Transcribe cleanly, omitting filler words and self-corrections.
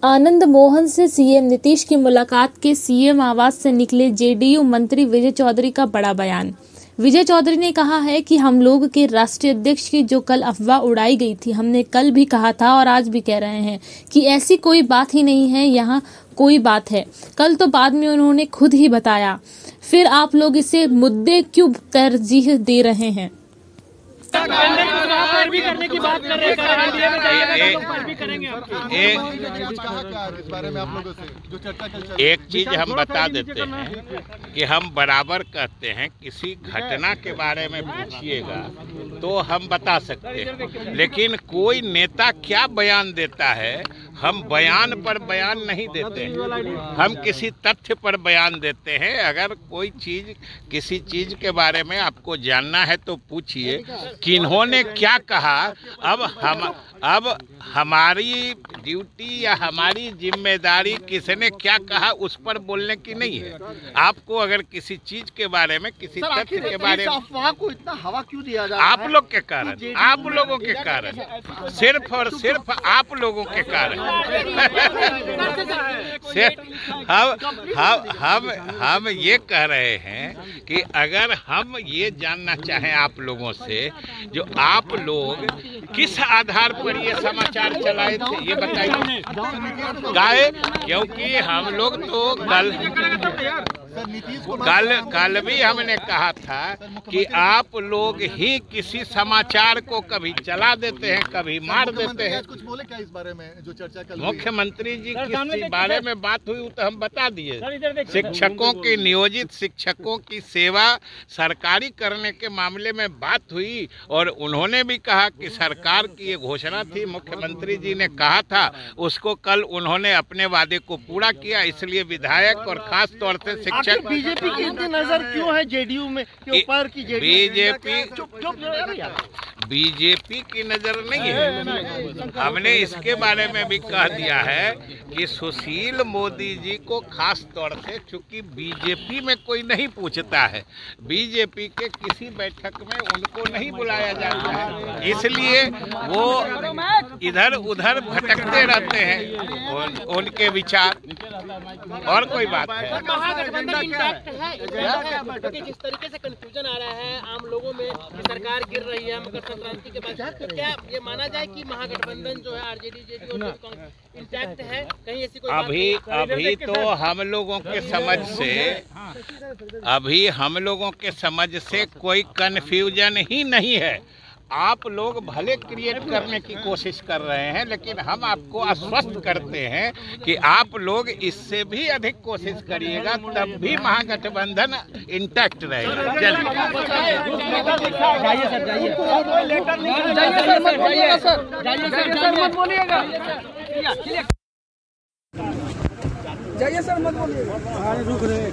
आनंद मोहन से सीएम नीतीश की मुलाकात के सीएम आवास से निकले जेडीयू मंत्री विजय चौधरी का बड़ा बयान। विजय चौधरी ने कहा है कि हम लोग के राष्ट्रीय अध्यक्ष की जो कल अफवाह उड़ाई गई थी, हमने कल भी कहा था और आज भी कह रहे हैं कि ऐसी कोई बात ही नहीं है, यहाँ कोई बात है। कल तो बाद में उन्होंने खुद ही बताया, फिर आप लोग इसे मुद्दे क्यों तरजीह दे रहे हैं। भी करने की बात कर रहे हैं। एक चीज हम बता देते हैं कि हम बराबर कहते हैं किसी घटना के बारे में पूछिएगा तो हम बता सकते हैं, लेकिन कोई नेता क्या बयान देता है, हम बयान पर बयान नहीं देते हैं, हम किसी तथ्य पर बयान देते हैं। अगर कोई चीज किसी चीज के बारे में आपको जानना है तो पूछिए किन्होंने क्या कहा। अब हमारी ड्यूटी या हमारी जिम्मेदारी किसने क्या कहा उस पर बोलने की नहीं है। आपको अगर किसी चीज के बारे में, किसी तथ्य के बारे में, अफवाह को इतना हवा क्यों दिया जा रहा है? आप लोग के कारण, आप लोगों के कारण, सिर्फ और सिर्फ आप लोगों के कारण। हम ये कह रहे हैं कि अगर हम ये जानना चाहें आप लोगों से, जो आप लोग किस आधार पर ये समाचार चलाए थे ये बताइए। गाय, क्योंकि हम लोग तो कल भी हमने कहा था कि आप लोग ही किसी समाचार को कभी चला देते हैं, कभी मार देते हैं। कुछ बोले क्या इस बारे में जो चर्चा कल मुख्यमंत्री जी किस बारे में बात हुई तो हम बता दिए। शिक्षकों की, नियोजित शिक्षकों की सेवा सरकारी करने के मामले में बात हुई और उन्होंने भी कहा कि सरकार की ये घोषणा थी, मुख्यमंत्री जी ने कहा था, उसको कल उन्होंने अपने वादे को पूरा किया। इसलिए विधायक और खास तौर से शिक्षक। बीजेपी की इतनी नजर क्यों है जेडीयू में के ऊपर की? बीजेपी की नजर नहीं है। हमने इसके बारे में भी कह दिया है कि सुशील मोदी जी को खास तौर से, चूंकि बीजेपी में कोई नहीं पूछता है, बीजेपी के किसी बैठक में उनको नहीं बुलाया जाता है, इसलिए वो इधर उधर भटकते रहते हैं उनके विचार, और कोई बात है। जिस तरीके से कंफ्यूजन आ रहा है आम लोगों में कि सरकार गिर रही है मकर संक्रांति के बाद, तो क्या ये माना जाए कि महागठबंधन जो है आरजेडी जेडीयू इंटैक्ट है? कहीं ऐसी कोई अभी तो हम लोगों के समझ से, अभी हम लोगों के समझ से कोई कंफ्यूजन ही नहीं है। आप लोग भले क्रिएट करने की कोशिश कर रहे हैं, लेकिन हम आपको आश्वस्त करते हैं कि आप लोग इससे भी अधिक कोशिश करिएगा, तब भी महागठबंधन इंटैक्ट रहेगा। जाइए सर, मत बोलिएगा। रुक रहे